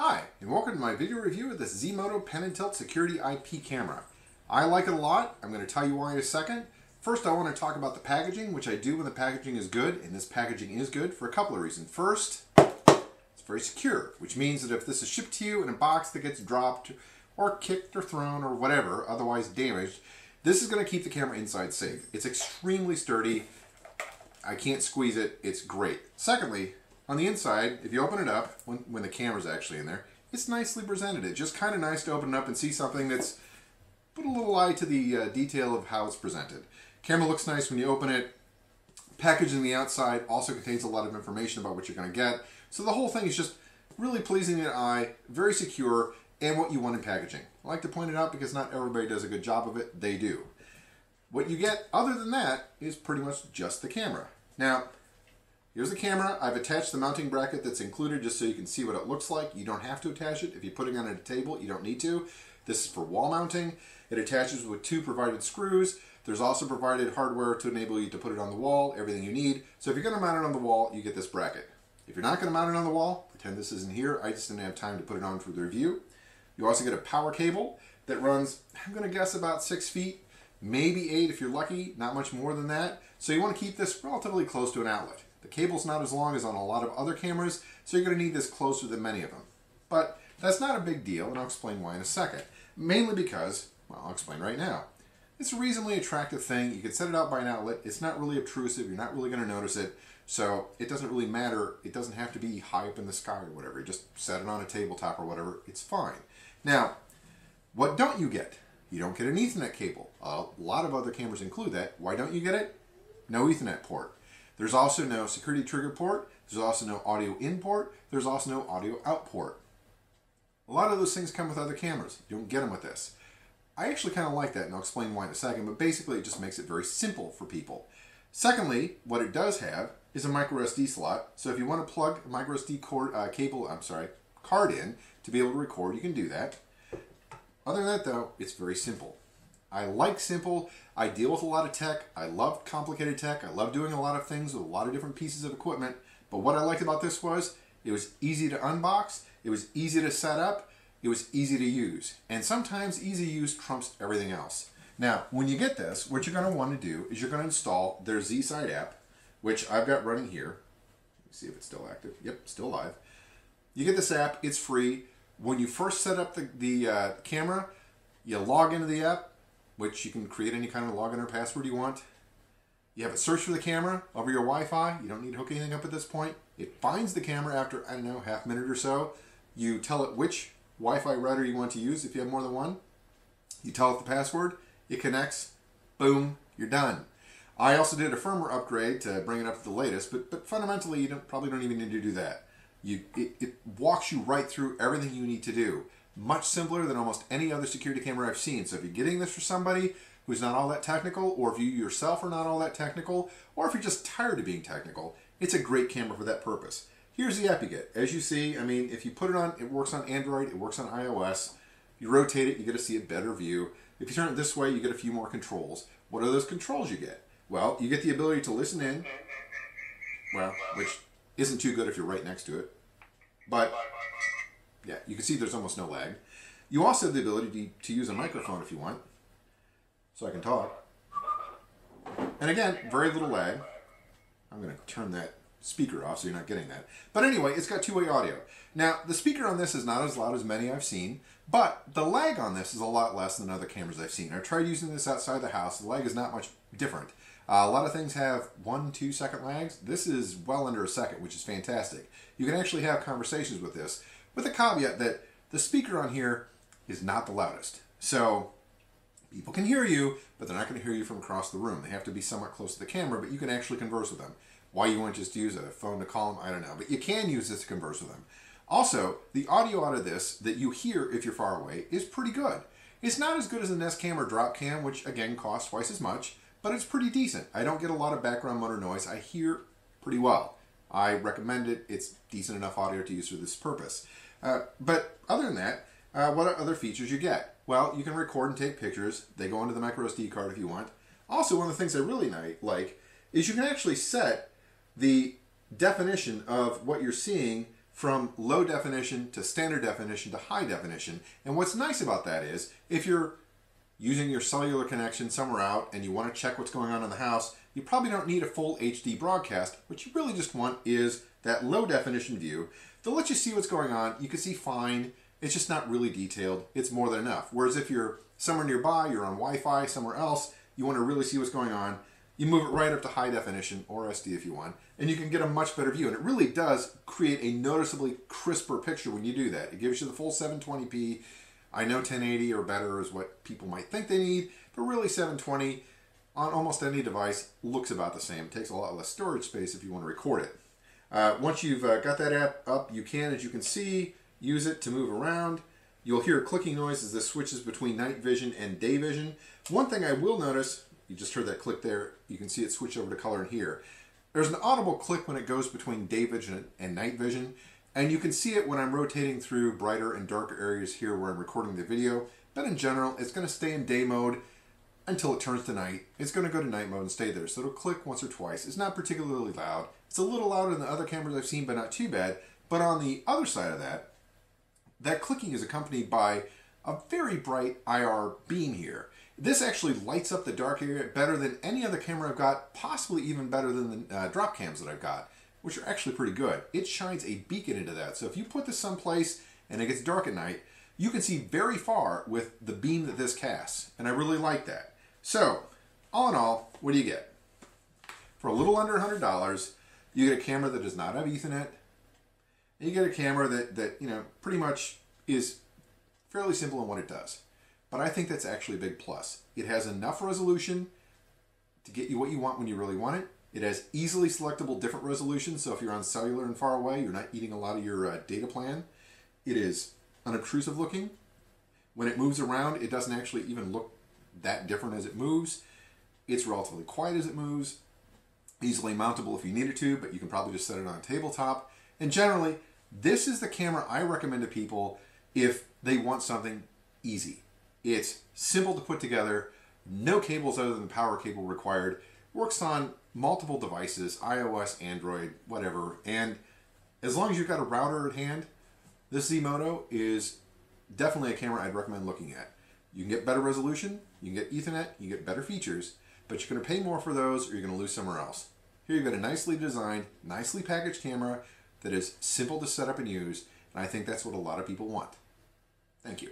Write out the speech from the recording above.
Hi, and welcome to my video review of this Z-Moto Pen and Tilt Security IP camera. I like it a lot. I'm going to tell you why in a second. First, I want to talk about the packaging, which I do when the packaging is good, and this packaging is good for a couple of reasons. First, it's very secure, which means that if this is shipped to you in a box that gets dropped or kicked or thrown or whatever, otherwise damaged, this is going to keep the camera inside safe. It's extremely sturdy. I can't squeeze it. It's great. Secondly, on the inside, if you open it up, when the camera's actually in there, it's nicely presented. It's just kind of nice to open it up and see something that's put a little eye to the detail of how it's presented. Camera looks nice when you open it. Package on the outside also contains a lot of information about what you're going to get. So the whole thing is just really pleasing to the eye, very secure, and what you want in packaging. I like to point it out because not everybody does a good job of it. They do. What you get other than that is pretty much just the camera. Now, here's the camera. I've attached the mounting bracket that's included just so you can see what it looks like. You don't have to attach it. If you're putting it on a table, you don't need to. This is for wall mounting. It attaches with 2 provided screws. There's also provided hardware to enable you to put it on the wall, everything you need. So if you're going to mount it on the wall, you get this bracket. If you're not going to mount it on the wall, pretend this isn't here. I just didn't have time to put it on for the review. You also get a power cable that runs, I'm going to guess, about 6 feet, maybe 8 if you're lucky, not much more than that. So you want to keep this relatively close to an outlet. The cable's not as long as on a lot of other cameras, so you're going to need this closer than many of them. But that's not a big deal, and I'll explain why in a second. Mainly because, well, I'll explain right now. It's a reasonably attractive thing. You can set it out by an outlet. It's not really obtrusive. You're not really going to notice it. So it doesn't really matter. It doesn't have to be high up in the sky or whatever. You just set it on a tabletop or whatever. It's fine. Now, what don't you get? You don't get an Ethernet cable. A lot of other cameras include that. Why don't you get it? No Ethernet port. There's also no security trigger port. There's also no audio in port. There's also no audio out port. A lot of those things come with other cameras. You don't get them with this. I actually kind of like that, and I'll explain why in a second, but basically it just makes it very simple for people. Secondly, what it does have is a micro SD slot. So if you want to plug a micro SD card in to be able to record, you can do that. Other than that, though, it's very simple. I like simple. I deal with a lot of tech. I love complicated tech. I love doing a lot of things with a lot of different pieces of equipment. But what I liked about this was it was easy to unbox. It was easy to set up. It was easy to use. And sometimes easy use trumps everything else. Now, when you get this, what you're going to want to do is you're going to install their Z-Side app, which I've got running here. Let me see if it's still active. Yep, still live. You get this app. It's free. When you first set up the camera, you log into the app, which you can create any kind of login or password you want. You have it search for the camera over your Wi-Fi. You don't need to hook anything up at this point. It finds the camera after, I don't know, half a minute or so. You tell it which Wi-Fi router you want to use if you have more than one. You tell it the password. It connects. Boom. You're done. I also did a firmware upgrade to bring it up to the latest, but fundamentally you probably don't even need to do that. It walks you right through everything you need to do. Much simpler than almost any other security camera I've seen. So if you're getting this for somebody who's not all that technical, or if you yourself are not all that technical, or if you're just tired of being technical, it's a great camera for that purpose. Here's the app you get. As you see, I mean, if you put it on, it works on Android, it works on iOS. You rotate it, you get to see a better view. If you turn it this way, you get a few more controls. What are those controls you get? Well, you get the ability to listen in, well, which isn't too good if you're right next to it. But yeah, you can see there's almost no lag. You also have the ability to use a microphone if you want, so I can talk. And again, very little lag. I'm going to turn that speaker off so you're not getting that. But anyway, it's got two-way audio. Now, the speaker on this is not as loud as many I've seen, but the lag on this is a lot less than other cameras I've seen. I tried using this outside the house. The lag is not much different. A lot of things have 1-2 second lags. This is well under a second, which is fantastic. You can actually have conversations with this, with a caveat that the speaker on here is not the loudest. So people can hear you, but they're not going to hear you from across the room. They have to be somewhat close to the camera, but you can actually converse with them. Why you wouldn't just use a phone to call them, I don't know. But you can use this to converse with them. Also, the audio out of this that you hear if you're far away is pretty good. It's not as good as a Nest Cam or Drop Cam, which again costs twice as much, but it's pretty decent. I don't get a lot of background motor noise. I hear pretty well. I recommend it. It's decent enough audio to use for this purpose. But other than that, what are other features you get? Well, you can record and take pictures. They go into the micro SD card if you want. Also, one of the things I really like is you can actually set the definition of what you're seeing from low definition to standard definition to high definition. And what's nice about that is if you're using your cellular connection somewhere out and you want to check what's going on in the house, you probably don't need a full HD broadcast. What you really just want is that low definition view that lets you see what's going on. You can see fine. It's just not really detailed. It's more than enough. Whereas if you're somewhere nearby, you're on Wi-Fi somewhere else, you want to really see what's going on, you move it right up to high definition, or SD if you want, and you can get a much better view. And it really does create a noticeably crisper picture when you do that. It gives you the full 720p. I know 1080 or better is what people might think they need, but really 720 on almost any device looks about the same. It takes a lot less storage space if you want to record it. Once you've got that app up, you can, as you can see, use it to move around. You'll hear a clicking noise as this switches between night vision and day vision. One thing I will notice, you just heard that click there, you can see it switch over to color in here. There's an audible click when it goes between day vision and night vision, and you can see it when I'm rotating through brighter and darker areas here where I'm recording the video, but in general, it's going to stay in day mode until it turns to night. It's going to go to night mode and stay there, so it'll click once or twice. It's not particularly loud. It's a little louder than the other cameras I've seen, but not too bad. But on the other side of that, that clicking is accompanied by a very bright IR beam here. This actually lights up the dark area better than any other camera I've got, possibly even better than the drop cams that I've got, which are actually pretty good. It shines a beacon into that. So if you put this someplace and it gets dark at night, you can see very far with the beam that this casts. And I really like that. So, all in all, what do you get? For a little under $100, you get a camera that does not have Ethernet. And you get a camera that you know, pretty much is fairly simple in what it does. But I think that's actually a big plus. It has enough resolution to get you what you want when you really want it. It has easily selectable different resolutions, so if you're on cellular and far away, you're not eating a lot of your data plan. It is unobtrusive looking. When it moves around, it doesn't actually even look that different as it moves. It's relatively quiet as it moves. Easily mountable if you needed to, but you can probably just set it on a tabletop. And generally, this is the camera I recommend to people if they want something easy. It's simple to put together, no cables other than the power cable required, works on multiple devices, iOS, Android, whatever, and as long as you've got a router at hand, this Z-Moto is definitely a camera I'd recommend looking at. You can get better resolution, you can get Ethernet, you can get better features, but you're going to pay more for those or you're going to lose somewhere else. Here you've got a nicely designed, nicely packaged camera that is simple to set up and use, and I think that's what a lot of people want. Thank you.